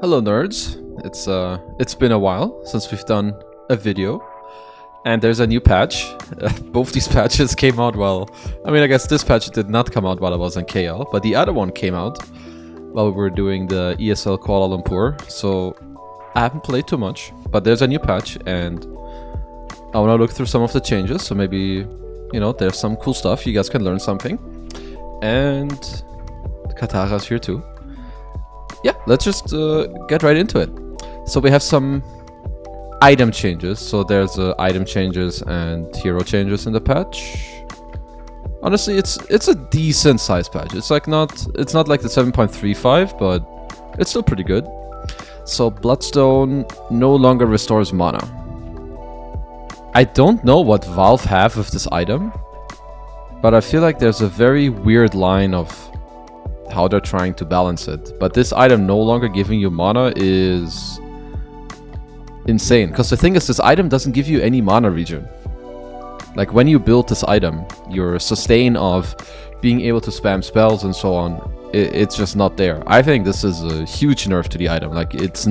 Hello nerds, it's been a while since we've done a video, and there's a new patch. Both these patches came out while, I guess this patch did not come out while I was in KL, but the other one came out while we were doing the ESL Kuala Lumpur, so I haven't played too much, but there's a new patch, and I want to look through some of the changes, so maybe, there's some cool stuff, you guys can learn something, and Katara's here too. Yeah, let's just get right into it. So we have some item changes. So there's item changes and hero changes in the patch. Honestly, it's a decent size patch. It's not like the 7.35, but it's still pretty good. So Bloodstone no longer restores mana. I don't know what Valve have with this item, but I feel like there's a very weird line of how they're trying to balance it. But this item no longer giving you mana is insane. Because the thing is, this item doesn't give you any mana regen. Like when you build this item, your sustain of being able to spam spells and so on, it's just not there. I think this is a huge nerf to the item. Like it's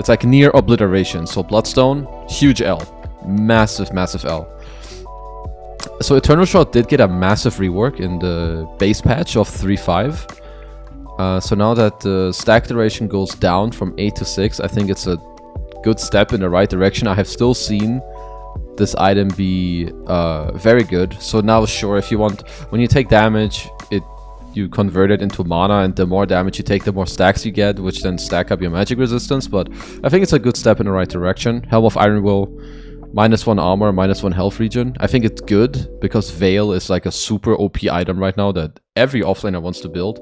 like near obliteration. So Bloodstone, huge L. Massive L. So Eternal Shot did get a massive rework in the base patch of 3.5. So now that the stack duration goes down from 8 to 6, I think it's a good step in the right direction. I have still seen this item be very good. So now, sure, if you want, when you take damage, you convert it into mana, and the more damage you take, the more stacks you get, which then stack up your magic resistance. But I think it's a good step in the right direction. Helm of Iron Will, -1 armor, -1 health regen. I think it's good because Veil is like a super OP item right now that every offlaner wants to build.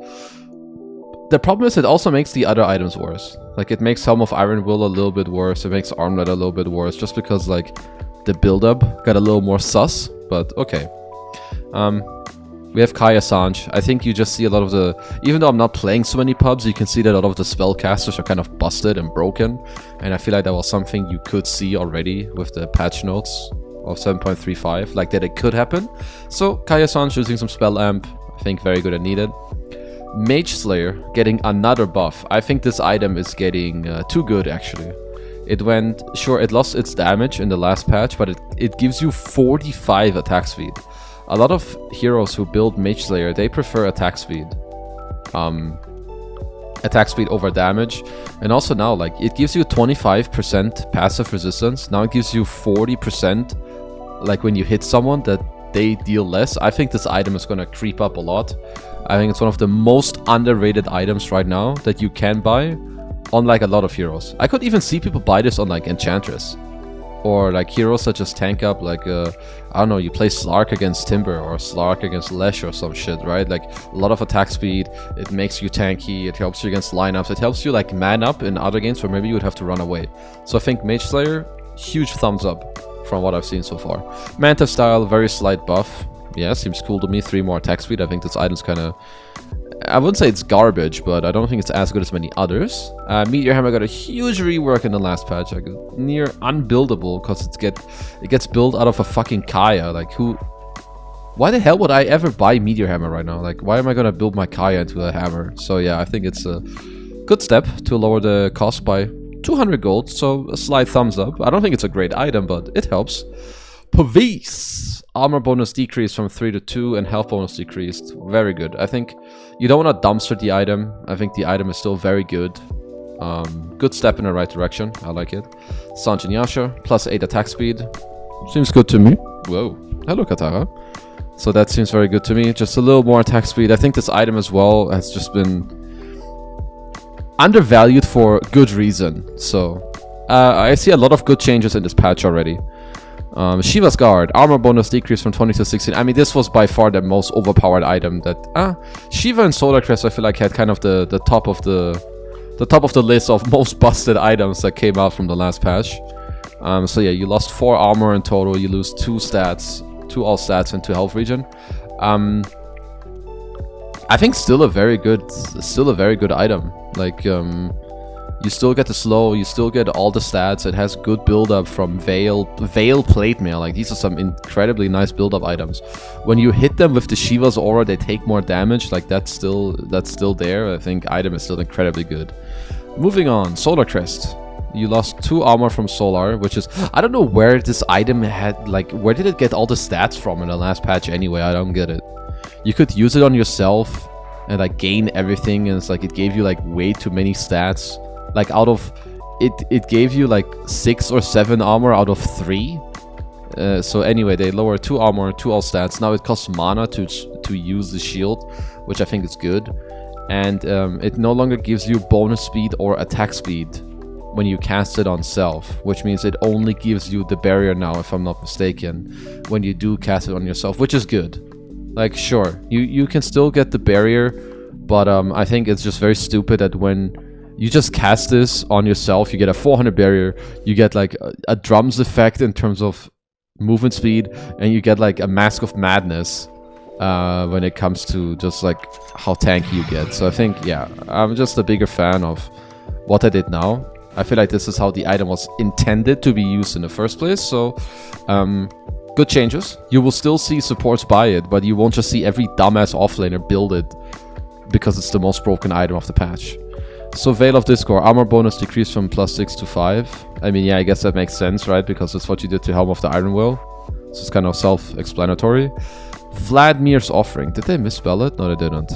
The problem is it also makes the other items worse. Like it makes Helm of Iron Will a little bit worse. It makes Armlet a little bit worse just because like the build-up got a little more sus, but okay. We have Kai Assange. I think you just see a lot of the... Even though I'm not playing so many pubs, you can see that a lot of the spellcasters are kind of busted and broken. And I feel like that was something you could see already with the patch notes of 7.35. Like that it could happen. So Kai Assange using some spell amp. I think very good and needed. Mage Slayer getting another buff. I think this item is getting too good actually. It went... Sure, it lost its damage in the last patch, but it gives you 45 attack speed. A lot of heroes who build Mage Slayer, they prefer attack speed. Attack speed over damage. And also now, like, it gives you 25% passive resistance. Now it gives you 40%, like, when you hit someone, that they deal less. I think this item is going to creep up a lot. I think it's one of the most underrated items right now that you can buy, unlike a lot of heroes. I could even see people buy this on, like, Enchantress. Or like heroes such as tank up, like I don't know, you play Slark against Timber or Slark against Lesh or some shit, right? Like a lot of attack speed, it makes you tanky, it helps you against lineups, it helps you like man up in other games where maybe you would have to run away. So I think Mage Slayer, huge thumbs up from what I've seen so far. Manta style, very slight buff. Yeah, seems cool to me. 3 more attack speed. I think this item's kind of... I wouldn't say it's garbage, but I don't think it's as good as many others. Meteor Hammer got a huge rework in the last patch, like near unbuildable, because it gets built out of a fucking Kaya. Like who? Why the hell would I ever buy Meteor Hammer right now? Like why am I gonna build my Kaya into a hammer? So yeah, I think it's a good step to lower the cost by 200 gold. So a slight thumbs up. I don't think it's a great item, but it helps. Pavis. Armor bonus decreased from 3 to 2 and health bonus decreased. Very good. I think you don't want to dumpster the item. I think the item is still very good. Good step in the right direction. I like it. Sanjin Yasha, +8 attack speed. Seems good to me. Whoa. Hello, Katara. So that seems very good to me. Just a little more attack speed. I think this item as well has just been undervalued for good reason. So I see a lot of good changes in this patch already. Shiva's Guard, armor bonus decreased from 20 to 16. I mean, this was by far the most overpowered item that... Shiva and Solar Crest, I feel like, had kind of the top of the list of most busted items that came out from the last patch. So yeah, you lost 4 armor in total. You lose 2 stats, 2 all stats, and 2 health regen. I think still a very good item. Like, You still get the slow, you still get all the stats. It has good build-up from Veil Plate Mail. Like, these are some incredibly nice build-up items. When you hit them with the Shiva's aura, they take more damage. Like, that's still there. I think item is still incredibly good. Moving on, Solar Crest. You lost 2 armor from Solar, which is... I don't know where this item had... Like, where did it get all the stats from in the last patch anyway? I don't get it. You could use it on yourself and, like, gain everything. And it's like, it gave you, like, way too many stats. Like, out of... It gave you, like, 6 or 7 armor out of 3. So anyway, they lower 2 armor, 2 all stats. Now it costs mana to use the shield, which I think is good. And it no longer gives you bonus speed or attack speed when you cast it on self, which means it only gives you the barrier now, if I'm not mistaken, when you do cast it on yourself, which is good. Like, sure, you can still get the barrier, but I think it's just very stupid that when you just cast this on yourself, you get a 400 barrier, you get like a drums effect in terms of movement speed, and you get like a Mask of Madness when it comes to just like how tanky you get. So I think, yeah, I'm just a bigger fan of what I did now. I feel like this is how the item was intended to be used in the first place, so good changes. You will still see supports buy it, but you won't just see every dumbass offlaner build it because it's the most broken item of the patch. So Veil of Discord, armor bonus decreased from +6 to 5. I mean, yeah, I guess that makes sense, right? Because it's what you did to Helm of the Iron Will. So it's kind of self-explanatory. Vladimir's Offering. Did they misspell it? No, they didn't.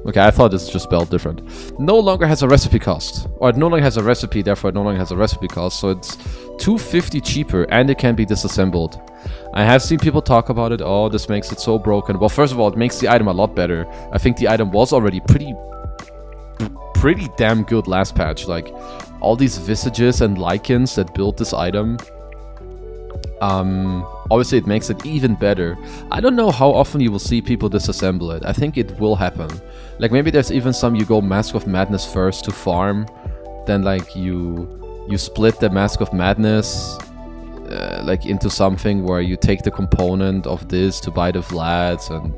Okay, I thought it's just spelled different. No longer has a recipe cost. Or it no longer has a recipe, therefore it no longer has a recipe cost. So it's 250 cheaper and it can be disassembled. I have seen people talk about it. Oh, this makes it so broken. Well, first of all, it makes the item a lot better. I think the item was already pretty damn good last patch. Like, all these visages and lichens that built this item. Obviously it makes it even better. I don't know how often you will see people disassemble it. I think it will happen. Like, maybe there's even some you go Mask of Madness first to farm, then like you split the Mask of Madness like into something where you take the component of this to buy the Vlads, and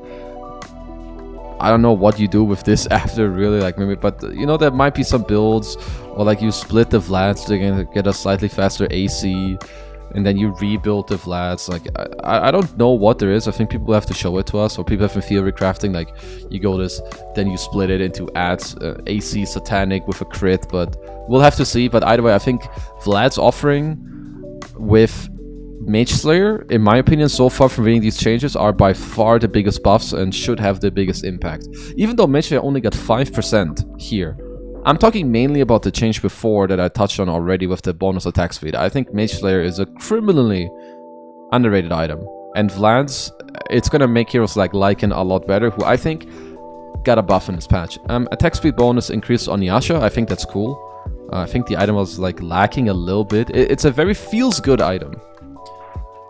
I don't know what you do with this after, really. Like, maybe, but you know, there might be some builds, or like you split the Vlads to get a slightly faster AC, and then you rebuild the Vlads. Like, I don't know what there is. I think people have to show it to us, or people have in theory crafting, like, you go this, then you split it into ads, AC Satanic with a crit, but we'll have to see. But either way, I think Vlad's Offering with Mage Slayer, in my opinion, so far from reading these changes, are by far the biggest buffs and should have the biggest impact. Even though Mage Slayer only got 5% here. I'm talking mainly about the change before that I touched on already with the bonus attack speed. I think Mage Slayer is a criminally underrated item. And Vlad's, it's gonna make heroes like Lycan a lot better, who I think got a buff in this patch. Attack speed bonus increased on Yasha. I think that's cool. I think the item was like lacking a little bit. It's a very feels-good item.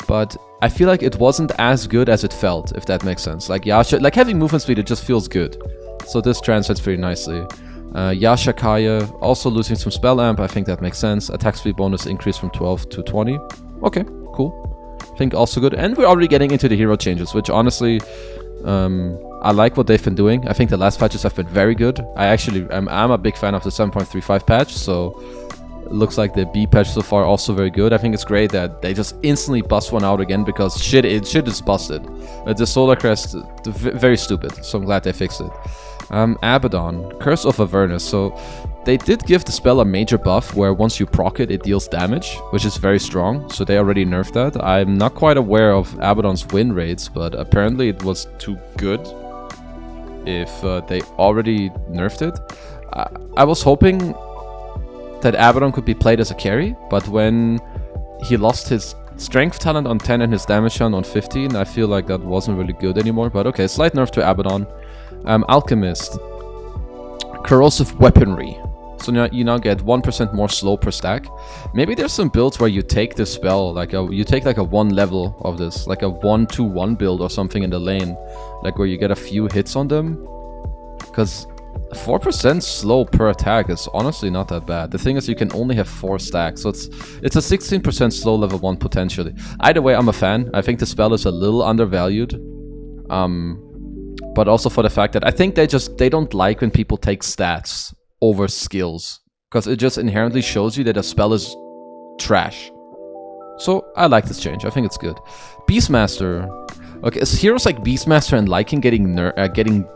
But I feel like it wasn't as good as it felt, if that makes sense. Like Yasha, like having movement speed, it just feels good. So this translates pretty nicely. Yasha Kaya also losing some spell amp. I think that makes sense. Attack speed bonus increased from 12 to 20. Okay, cool. I think also good. And we're already getting into the hero changes, which honestly, I like what they've been doing. I think the last patches have been very good. I'm a big fan of the 7.35 patch, so it looks like the B patch so far also very good. I think it's great that they just instantly bust one out again, because shit is busted. The Solar Crest, very stupid, so I'm glad they fixed it. Abaddon, Curse of Avernus. So they did give the spell a major buff where once you proc it, it deals damage, which is very strong. So they already nerfed that. I'm not quite aware of Abaddon's win rates, but apparently it was too good if they already nerfed it. I was hoping that Abaddon could be played as a carry, but when he lost his strength talent on 10 and his damage talent on 15, I feel like that wasn't really good anymore. But okay, slight nerf to Abaddon. Alchemist, Corrosive Weaponry. So now you get 1% more slow per stack. Maybe there's some builds where you take this spell, like you take like a 1 level of this, like a 1-2-1 build or something in the lane, like where you get a few hits on them. Because 4% slow per attack is honestly not that bad. The thing is, you can only have 4 stacks, so it's a 16% slow level 1 potentially. Either way, I'm a fan. I think the spell is a little undervalued. But also for the fact that I think they don't like when people take stats over skills. because it just inherently shows you that a spell is trash. So I like this change. I think it's good. Beastmaster. Okay, so heroes like Beastmaster and Lycan getting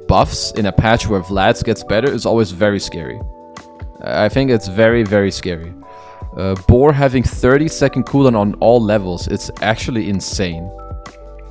buffs in a patch where Vlad's gets better is always very scary. I think it's very, very scary. Boar having 30-second cooldown on all levels, it's actually insane.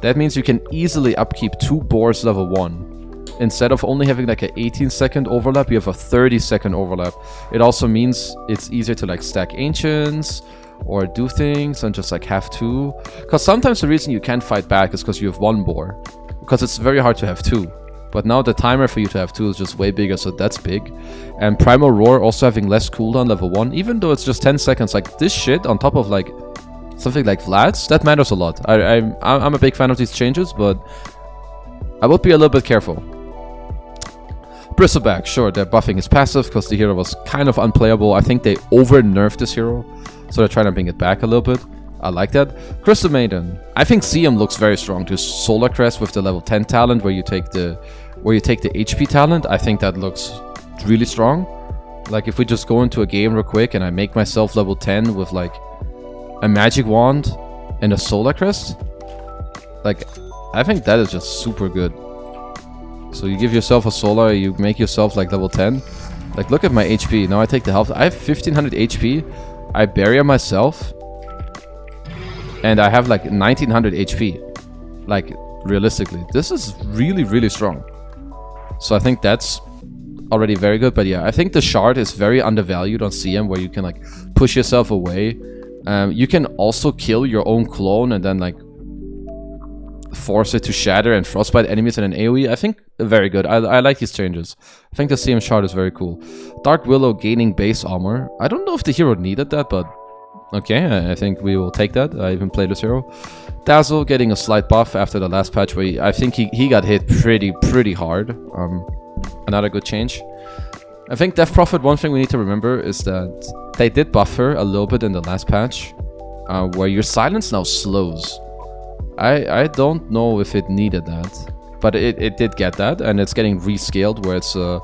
That means you can easily upkeep 2 boars level 1. Instead of only having like an 18-second overlap, you have a 30-second overlap. It also means it's easier to like stack ancients or do things and just like have 2. Because sometimes the reason you can't fight back is because you have 1 boar. Because it's very hard to have 2. But now the timer for you to have 2 is just way bigger, so that's big. And Primal Roar also having less cooldown level 1, even though it's just 10 seconds. Like this shit on top of like something like Vlad's, that matters a lot. I'm a big fan of these changes, but I would be a little bit careful. Bristleback, sure, they're buffing his passive because the hero was kind of unplayable. I think they over-nerfed this hero, so they're trying to bring it back a little bit. I like that. Crystal Maiden. I think CM looks very strong. To Solar Crest with the level 10 talent where you take the HP talent. I think that looks really strong. Like if we just go into a game real quick and I make myself level 10 with like a magic wand and a Solar Crest. Like I think that is just super good. So you give yourself a solar, you make yourself like level 10. Like look at my HP. Now I take the health. I have 1500 HP. I bury myself. And I have like 1900 HP. Like, realistically. This is really, really strong. So I think that's already very good. But yeah, I think the shard is very undervalued on CM, where you can like push yourself away. You can also kill your own clone and then like force it to shatter and frostbite enemies in an AoE. I think very good. I like these changes. I think the CM shard is very cool. Dark Willow gaining base armor. I don't know if the hero needed that, but okay, I think we will take that. I even played this hero. Dazzle getting a slight buff after the last patch where I think he got hit pretty hard. Another good change. I think Death Prophet, one thing we need to remember is that they did buff her a little bit in the last patch, where your silence now slows. I don't know if it needed that, but it did get that, and it's getting rescaled where it's a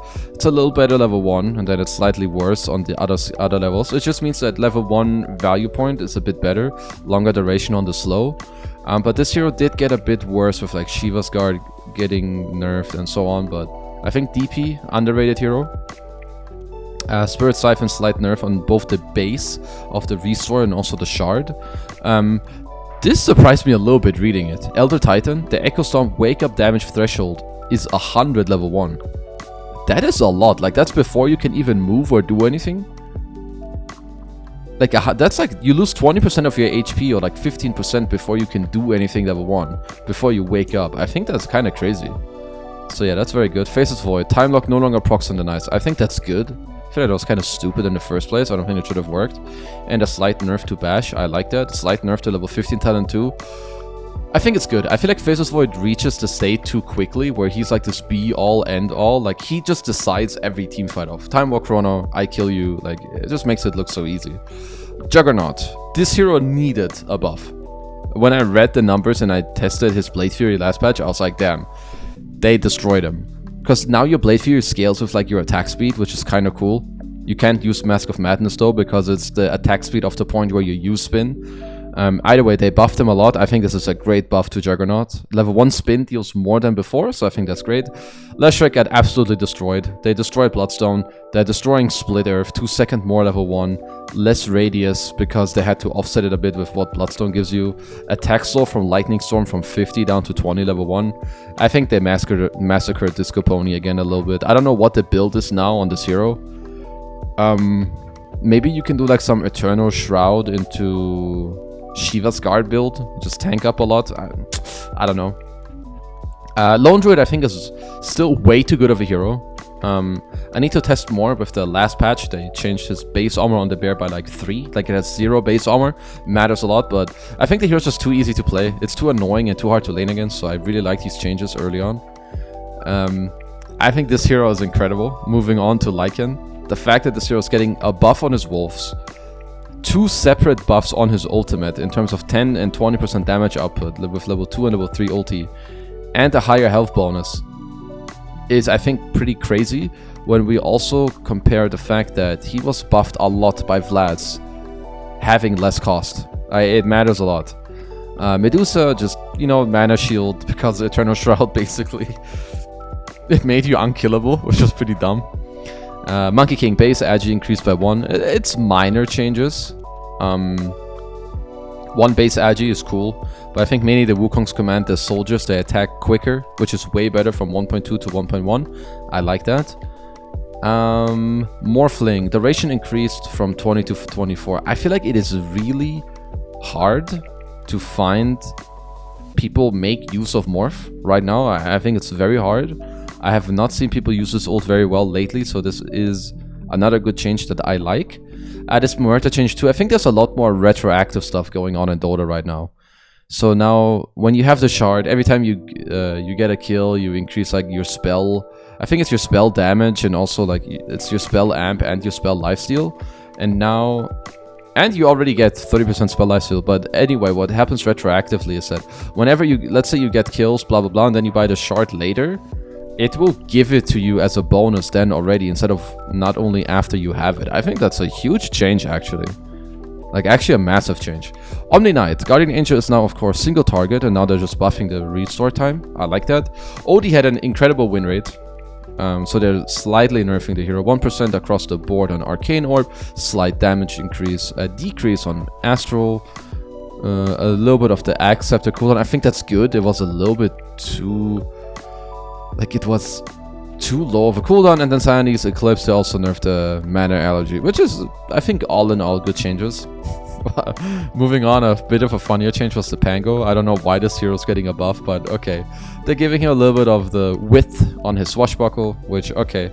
little better level 1, and then it's slightly worse on the other levels. It just means that level 1 value point is a bit better, longer duration on the slow. But this hero did get a bit worse with like Shiva's Guard getting nerfed and so on, but I think DP, underrated hero. Spirit Siphon slight nerf on both the base of the restore and also the shard. This surprised me a little bit reading it. Elder Titan, the Echo Storm wake up damage threshold is 100 level 1. That is a lot. Like that's before you can even move or do anything. Like that's like you lose 20% of your HP or like 15% before you can do anything level 1. Before you wake up. I think that's kind of crazy. So yeah, that's very good. Faceless Void. Time Lock no longer procs on the nice. I think that's good. I feel like that was kind of stupid in the first place. I don't think it should have worked. And a slight nerf to Bash. I like that. Slight nerf to level 15 talent too. I think it's good. I feel like Faceless Void reaches the state too quickly where he's like this be-all, end-all. Like he just decides every team fight off. Time War Chrono, I kill you. Like it just makes it look so easy. Juggernaut. This hero needed a buff. When I read the numbers and I tested his Blade Fury last patch, I was like, damn. They destroyed him. Because now your Blade Fury scales with like your attack speed, which is kind of cool. You can't use Mask of Madness though, because it's the attack speed of the point where you use spin. Either way, they buffed him a lot. I think this is a great buff to Juggernaut. Level 1 spin deals more than before, so I think that's great. Leshrac got absolutely destroyed. They destroyed Bloodstone. They're destroying Split Earth. 2 second more level 1. Less radius, because they had to offset it a bit with what Bloodstone gives you. Attack slow from Lightning Storm from 50 down to 20 level 1. I think they massacred Disco Pony again a little bit. I don't know what the build is now on this hero. Maybe you can do like some Eternal Shroud into Shiva's Guard build, just tank up a lot. I don't know. Lone Druid I think is still way too good of a hero. I need to test more with the last patch. They changed his base armor on the bear by like 3. Like it has 0 base armor. Matters a lot, but I think the hero's just too easy to play. It's too annoying and too hard to lane against, so I really like these changes early on. I think this hero is incredible. Moving on to Lycan. The fact that this hero is getting a buff on his wolves, 2 separate buffs on his ultimate in terms of 10 and 20% damage output with level 2 and level 3 ulti, and a higher health bonus is, I think, pretty crazy. when we also compare the fact that he was buffed a lot by Vlad's having less cost. It matters a lot. Medusa, just, you know, mana shield because of Eternal Shroud, basically. It made you unkillable, which was pretty dumb. Monkey King base agi increased by 1. It's minor changes. 1 base agi is cool, but I think mainly the Wukong's command, the soldiers, they attack quicker, which is way better from 1.2 to 1.1. I like that. Morphling, duration increased from 20 to 24. I feel like it is really hard to find people make use of Morph right now. I think it's very hard. I have not seen people use this ult very well lately, so this is another good change that I like. This Muerta change too, I think there's a lot more retroactive stuff going on in Dota right now. So now, when you have the shard, every time you get a kill, you increase like your spell. I think it's your spell damage, and also like it's your spell amp and your spell lifesteal. And now, and you already get 30% spell lifesteal. But anyway, what happens retroactively is that whenever you, let's say you get kills, blah blah blah, and then you buy the shard later, it will give it to you as a bonus then already, instead of not only after you have it. I think that's a huge change, actually. Like, actually a massive change. Omni Knight. Guardian Angel is now, of course, single target, and now they're just buffing the restore time. I like that. Odie had an incredible win rate. So they're slightly nerfing the hero. 1% across the board on Arcane Orb. Slight damage increase. A decrease on Astral. A little bit of the Axe Scepter cooldown. I think that's good. It was a little bit too... like, it was too low of a cooldown. And then Siamese Eclipse, they also nerfed the mana allergy, which is, I think, all in all good changes. Moving on, a bit of a funnier change was the Pango. I don't know why this hero's getting a buff, but okay. They're giving him a little bit of the width on his swashbuckle, which, okay.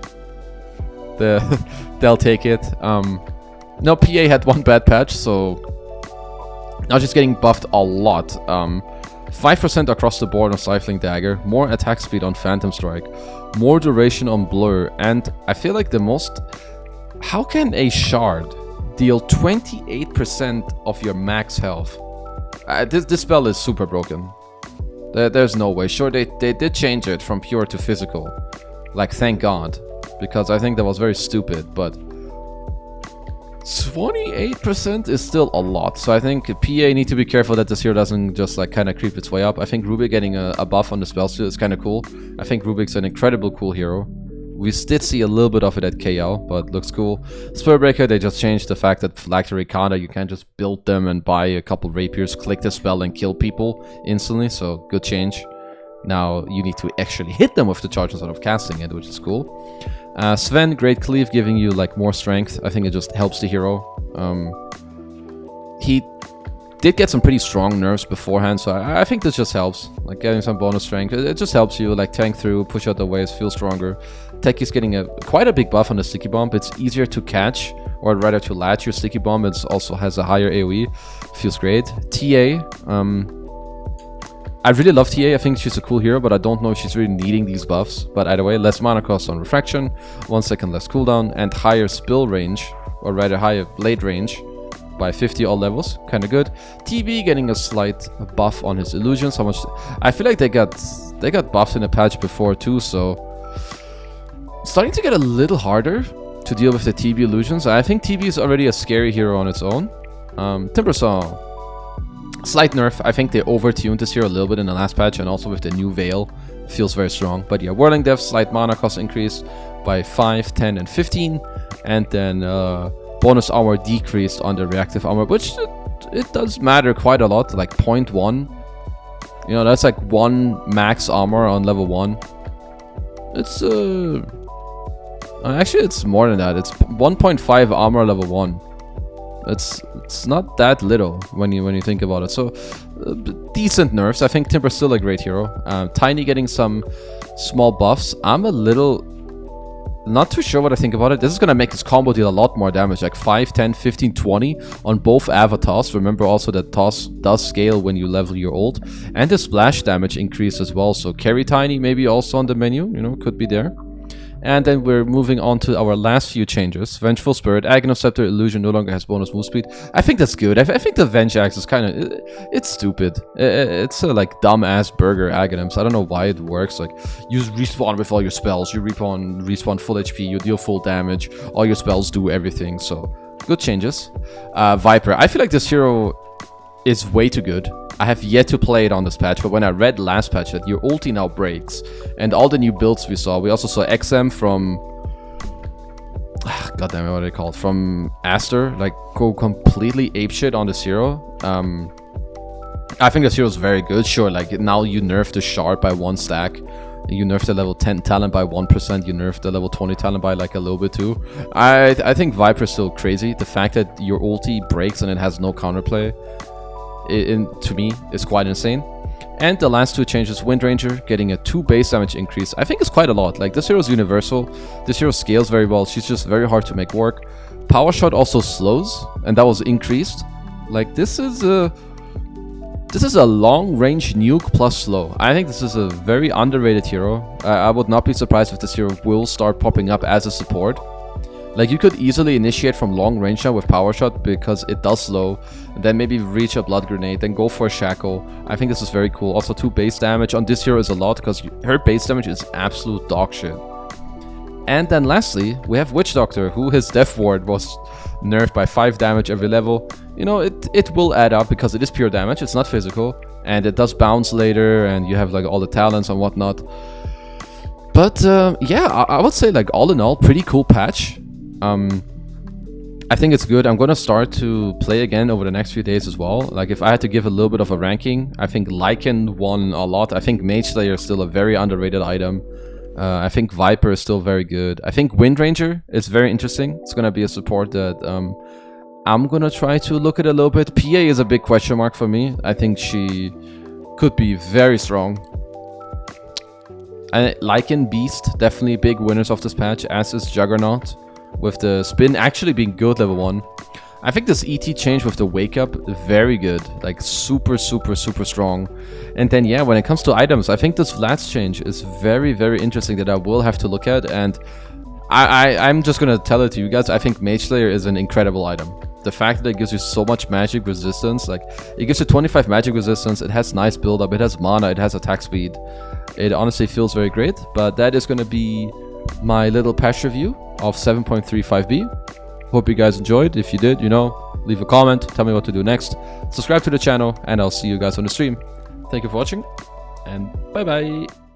They'll take it. No, PA had one bad patch, so now she's getting buffed a lot. 5% across the board on Stifling Dagger, more attack speed on Phantom Strike, more duration on Blur, and I feel like the most... How can a shard deal 28% of your max health? This spell is super broken. There's no way. Sure, they did change it from pure to physical. Like, thank God. Because I think that was very stupid, but... 28% is still a lot, so I think PA need to be careful that this hero doesn't just like kind of creep its way up. I think Rubik getting a buff on the spell steal is kind of cool. I think Rubik's an incredible cool hero. We did see a little bit of it at KL, but looks cool. Spellbreaker, they just changed the fact that Phylactery Kanda, you can't just build them and buy a couple rapiers, click the spell and kill people instantly, so good change. Now you need to actually hit them with the charge instead of casting it, which is cool. Sven, Great Cleave, giving you like more strength. I think it just helps the hero. He did get some pretty strong nerfs beforehand, so I think this just helps. Like getting some bonus strength, it just helps you like tank through, push out the waves, feel stronger. Techi's getting quite a big buff on the Sticky Bomb. It's easier to catch, or rather to latch your Sticky Bomb. It also has a higher AoE. Feels great. TA, I really love TA, I think she's a cool hero, but I don't know if she's really needing these buffs. But either way, less mana cost on Refraction, 1 second less cooldown, and higher spill range, or rather higher blade range by 50 all levels. Kinda good. TB getting a slight buff on his illusions. How much... I feel like they got buffed in a patch before too, so... Starting to get a little harder to deal with the TB illusions. I think TB is already a scary hero on its own. Timbersaw. Slight nerf. I think they over-tuned this hero a little bit in the last patch, and also with the new Veil. Feels very strong. But yeah, Whirling Death, slight mana cost increase by 5, 10, and 15. And then bonus armor decreased on the reactive armor, which it does matter quite a lot, like 0.1. You know, that's like 1 max armor on level 1. It's actually it's more than that. It's 1.5 armor level 1. It's not that little when you think about it. So decent nerfs. I think Timber's still a great hero. Tiny getting some small buffs. I'm a little not too sure what I think about it. This is gonna make his combo deal a lot more damage, like 5, 10, 15, 20 on both avatars. Remember also that toss does scale when you level your ult, and the splash damage increase as well. So carry Tiny maybe also on the menu, you know, could be there. And then we're moving on to our last few changes. Vengeful Spirit, Aghanim Scepter, Illusion no longer has bonus move speed. I think that's good. I think the Venge Axe is kind of... It's stupid. It's a like dumb-ass burger Aghanims. I don't know why it works. Like, you respawn with all your spells. You respawn full HP. You deal full damage. All your spells do everything. So, good changes. Viper. I feel like this hero is way too good. I have yet to play it on this patch, but when I read last patch that your ulti now breaks, and all the new builds we also saw XM from... God damn it, what are they called? From Aster, like, go completely apeshit on this hero. I think this hero is very good. Sure, like, now you nerf the shard by 1 stack. You nerf the level 10 talent by 1%. You nerf the level 20 talent by like a little bit too. I think Viper is still crazy. The fact that your ulti breaks and it has no counterplay, to me, is quite insane. And the last 2 changes, Wind Ranger getting a 2 base damage increase, I think is quite a lot. Like, this hero is universal. This hero scales very well. She's just very hard to make work. Power Shot also slows, and that was increased. Like, this is a long range nuke plus slow. I think this is a very underrated hero. I would not be surprised if this hero will start popping up as a support. Like, you could easily initiate from long range now with Power Shot because it does slow, and then maybe reach a Blood Grenade, then go for a Shackle. I think this is very cool. Also, 2 base damage on this hero is a lot because her base damage is absolute dog shit. And then lastly, we have Witch Doctor, who his Death Ward was nerfed by 5 damage every level. You know, it will add up because it is pure damage, it's not physical, and it does bounce later, and you have like all the talents and whatnot. But yeah, I would say like all in all, pretty cool patch. I think it's good. I'm gonna start to play again over the next few days as well. Like, if I had to give a little bit of a ranking, I think Lycan won a lot. I think Mage Slayer is still a very underrated item. I think Viper is still very good. I think Wind Ranger is very interesting. It's gonna be a support that I'm gonna try to look at a little bit. PA is a big question mark for me. I think she could be very strong. And Lycan, Beast, definitely big winners of this patch, as is Juggernaut, with the spin actually being good level 1. I think this ET change with the wake up, very good. Like, super strong. And then yeah, when it comes to items, I think this last change is very interesting that I will have to look at. And I'm just gonna tell it to you guys. I think Mage Slayer is an incredible item. The fact that it gives you so much magic resistance, like, it gives you 25 magic resistance, it has nice build up, it has mana, it has attack speed. It honestly feels very great. But that is gonna be my little patch review of 7.35b. Hope you guys enjoyed. If you did, you know, leave a comment, tell me what to do next. Subscribe to the channel, and I'll see you guys on the stream. Thank you for watching, and bye bye.